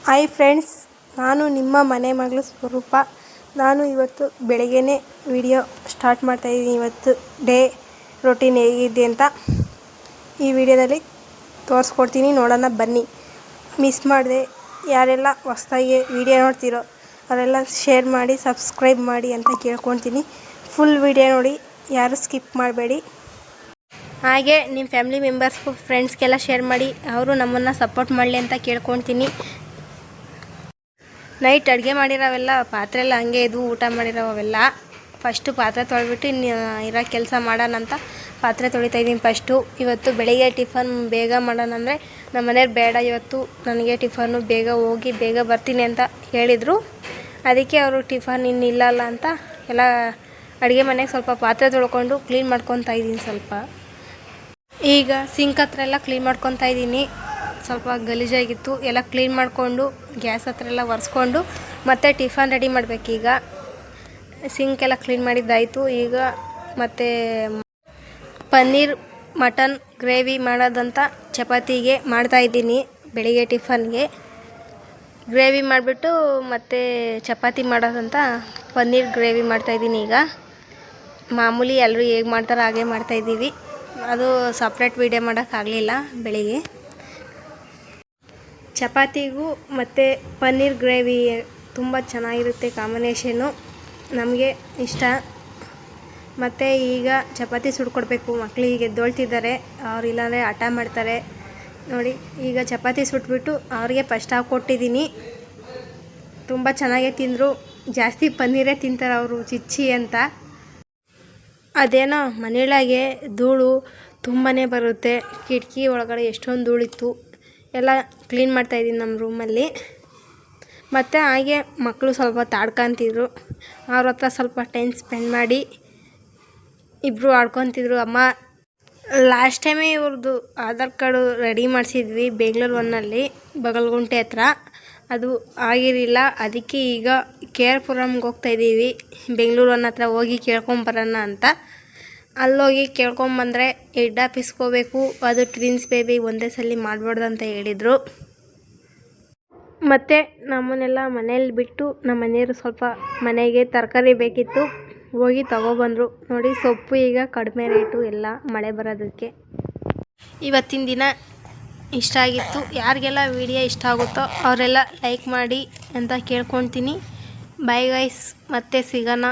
Hi friends, ನಾನು ನಿಮ್ಮ ಮನೆ ಮಗಳು ಸ್ವರೂಪ. ನಾನು ಇವತ್ತು ಬೆಳಗ್ಗೆನೇ ವಿಡಿಯೋ ಸ್ಟಾರ್ಟ್ ಮಾಡ್ತಾಯಿದ್ದೀನಿ. ಇವತ್ತು ಡೇ ರೊಟೀನ್ ಹೇಗಿದೆ ಅಂತ ಈ ವಿಡಿಯೋದಲ್ಲಿ ತೋರಿಸ್ಕೊಡ್ತೀನಿ, ನೋಡೋಣ ಬನ್ನಿ. ಮಿಸ್ ಮಾಡಿದೆ ಯಾರೆಲ್ಲ ಹೊಸ್ದಾಗಿ ವಿಡಿಯೋ ನೋಡ್ತಿರೋ ಅವರೆಲ್ಲ ಶೇರ್ ಮಾಡಿ, ಸಬ್ಸ್ಕ್ರೈಬ್ ಮಾಡಿ ಅಂತ ಕೇಳ್ಕೊತೀನಿ. ಫುಲ್ ವಿಡಿಯೋ ನೋಡಿ, ಯಾರು ಸ್ಕಿಪ್ ಮಾಡಬೇಡಿ. ಹಾಗೆ ನಿಮ್ಮ ಫ್ಯಾಮಿಲಿ ಮೆಂಬರ್ಸ್ಗೂ ಫ್ರೆಂಡ್ಸ್ಗೆಲ್ಲ ಶೇರ್ ಮಾಡಿ, ಅವರು ನಮ್ಮನ್ನು ಸಪೋರ್ಟ್ ಮಾಡಲಿ ಅಂತ ಕೇಳ್ಕೊತೀನಿ. ನೈಟ್ ಅಡುಗೆ ಮಾಡಿರೋವೆಲ್ಲ ಪಾತ್ರೆ ಎಲ್ಲ ಹಂಗೆ ಇದ್ವು, ಊಟ ಮಾಡಿರೋವೆಲ್ಲ. ಫಸ್ಟು ಪಾತ್ರೆ ತೊಳೆದ್ಬಿಟ್ಟು ಇರೋ ಕೆಲಸ ಮಾಡೋಣ ಅಂತ ಪಾತ್ರೆ ತೊಳಿತಾಯಿದ್ದೀನಿ ಫಸ್ಟು. ಇವತ್ತು ಬೆಳಿಗ್ಗೆ ಟಿಫನ್ ಬೇಗ ಮಾಡೋಣ ಅಂದರೆ ನಮ್ಮ ಮನೆಯವ್ರು ಬೇಡ, ಇವತ್ತು ನನಗೆ ಟಿಫನ್ನು ಬೇಗ ಹೋಗಿ ಬೇಗ ಬರ್ತೀನಿ ಅಂತ ಹೇಳಿದರು. ಅದಕ್ಕೆ ಅವರು ಟಿಫನ್ ಇನ್ನಿಲ್ಲಲ್ಲ ಅಂತ ಎಲ್ಲ ಅಡುಗೆ ಮನೆಗೆ ಸ್ವಲ್ಪ ಪಾತ್ರೆ ತೊಳ್ಕೊಂಡು ಕ್ಲೀನ್ ಮಾಡ್ಕೊತಾ ಇದ್ದೀನಿ. ಸ್ವಲ್ಪ ಈಗ ಸಿಂಕ್ ಹತ್ರ ಎಲ್ಲ ಕ್ಲೀನ್ ಮಾಡ್ಕೊತಾ ಇದ್ದೀನಿ. ಸ್ವಲ್ಪ ಗಲೀಜಾಗಿತ್ತು, ಎಲ್ಲ ಕ್ಲೀನ್ ಮಾಡಿಕೊಂಡು ಗ್ಯಾಸ್ ಹತ್ರ ಎಲ್ಲ ಒರೆಸ್ಕೊಂಡು ಮತ್ತೆ ಟಿಫನ್ ರೆಡಿ ಮಾಡಬೇಕೀಗ. ಸಿಂಕ್ ಎಲ್ಲ ಕ್ಲೀನ್ ಮಾಡಿದ್ದಾಯಿತು. ಈಗ ಮತ್ತು ಪನ್ನೀರ್ ಮಟನ್ ಗ್ರೇವಿ ಮಾಡೋದಂತ ಚಪಾತಿಗೆ ಮಾಡ್ತಾಯಿದ್ದೀನಿ. ಬೆಳಿಗ್ಗೆ ಟಿಫನ್ಗೆ ಗ್ರೇವಿ ಮಾಡಿಬಿಟ್ಟು ಮತ್ತು ಚಪಾತಿ ಮಾಡೋದಂತ ಪನ್ನೀರ್ ಗ್ರೇವಿ ಮಾಡ್ತಾಯಿದ್ದೀನಿ. ಈಗ ಮಾಮೂಲಿ ಎಲ್ಲರೂ ಹೇಗೆ ಮಾಡ್ತಾರೋ ಹಾಗೆ ಮಾಡ್ತಾಯಿದ್ದೀವಿ. ಅದು ಸಪ್ರೇಟ್ ವೀಡಿಯೋ ಮಾಡೋಕ್ಕಾಗಲಿಲ್ಲ ಬೆಳಿಗ್ಗೆ. ಚಪಾತಿಗೂ ಮತ್ತು ಪನ್ನೀರ್ ಗ್ರೇವಿ ತುಂಬ ಚೆನ್ನಾಗಿರುತ್ತೆ ಕಾಂಬಿನೇಷನ್ನು, ನಮಗೆ ಇಷ್ಟ. ಮತ್ತು ಈಗ ಚಪಾತಿ ಸುಟ್ಕೊಡ್ಬೇಕು. ಮಕ್ಕಳಿಗೆ ಎದ್ದೊಳ್ತಿದ್ದಾರೆ, ಅವ್ರು ಇಲ್ಲಾಂದರೆ ಹಠ ಮಾಡ್ತಾರೆ ನೋಡಿ. ಈಗ ಚಪಾತಿ ಸುಟ್ಬಿಟ್ಟು ಅವ್ರಿಗೆ ಫಸ್ಟ್ ಹಾಕ್ಕೊಟ್ಟಿದ್ದೀನಿ. ತುಂಬ ಚೆನ್ನಾಗೇ ತಿಂದರು. ಜಾಸ್ತಿ ಪನ್ನೀರೇ ತಿಂತಾರೆ ಅವರು, ಚಿಚ್ಚಿ ಅಂತ. ಅದೇನೋ ಮನೆಯೊಳಗೆ ಧೂಳು ತುಂಬಾ ಬರುತ್ತೆ. ಕಿಟಕಿ ಒಳಗಡೆ ಎಷ್ಟೊಂದು ಧೂಳಿತ್ತು, ಎಲ್ಲ ಕ್ಲೀನ್ ಮಾಡ್ತಾಯಿದ್ದೀನಿ ನಮ್ಮ ರೂಮಲ್ಲಿ. ಮತ್ತು ಹಾಗೆ ಮಕ್ಕಳು ಸ್ವಲ್ಪ ತಾಡ್ಕೊತಿದ್ರು, ಅವ್ರ ಹತ್ರ ಸ್ವಲ್ಪ ಟೈಮ್ ಸ್ಪೆಂಡ್ ಮಾಡಿ ಇಬ್ಬರು ಆಡ್ಕೊತಿದ್ರು. ಅಮ್ಮ ಲಾಸ್ಟ್ ಟೈಮೇ ಇವ್ರದ್ದು ಆಧಾರ್ ಕಾರ್ಡು ರೆಡಿ ಮಾಡಿಸಿದ್ವಿ ಬೆಂಗಳೂರು ಒನ್ನಲ್ಲಿ, ಬಗಲ್ಗುಂಟೆ ಹತ್ರ. ಅದು ಆಗಿರಲಿಲ್ಲ, ಅದಕ್ಕೆ ಈಗ KR ಪುರಂಗೆ ಹೋಗ್ತಾಯಿದ್ದೀವಿ. ಬೆಂಗಳೂರು ಒನ್ ಹತ್ರ ಹೋಗಿ ಕೇಳ್ಕೊಂಬರೋಣ ಅಂತ. ಅಲ್ಲೋಗಿ ಕೇಳ್ಕೊಂಬಂದರೆ ಹೆಡ್ ಆಫೀಸ್ಗೆ ಹೋಗ್ಬೇಕು. ಅದು ಟ್ವಿನ್ಸ್ ಬೇಬಿ ಒಂದೇ ಸಲ ಮಾಡಬಾರ್ದು ಅಂತ ಹೇಳಿದರು. ಮತ್ತು ನಮ್ಮನ್ನೆಲ್ಲ ಮನೇಲಿ ಬಿಟ್ಟು ನಮ್ಮ ಮನೆಯವರು ಸ್ವಲ್ಪ ಮನೆಗೆ ತರಕಾರಿ ಬೇಕಿತ್ತು, ಹೋಗಿ ತಗೊಬಂದರು. ನೋಡಿ, ಸೊಪ್ಪು ಈಗ ಕಡಿಮೆ ರೇಟು ಎಲ್ಲ ಮಳೆ ಬರೋದಕ್ಕೆ. ಇವತ್ತಿನ ದಿನ ಇಷ್ಟ ಆಗಿತ್ತು. ಯಾರಿಗೆಲ್ಲ ವಿಡಿಯೋ ಇಷ್ಟ ಆಗುತ್ತೋ ಅವರೆಲ್ಲ ಲೈಕ್ ಮಾಡಿ ಅಂತ ಕೇಳ್ಕೊತೀನಿ. ಬಾಯ್ ಗೈಸ್, ಮತ್ತೆ ಸಿಗೋಣ.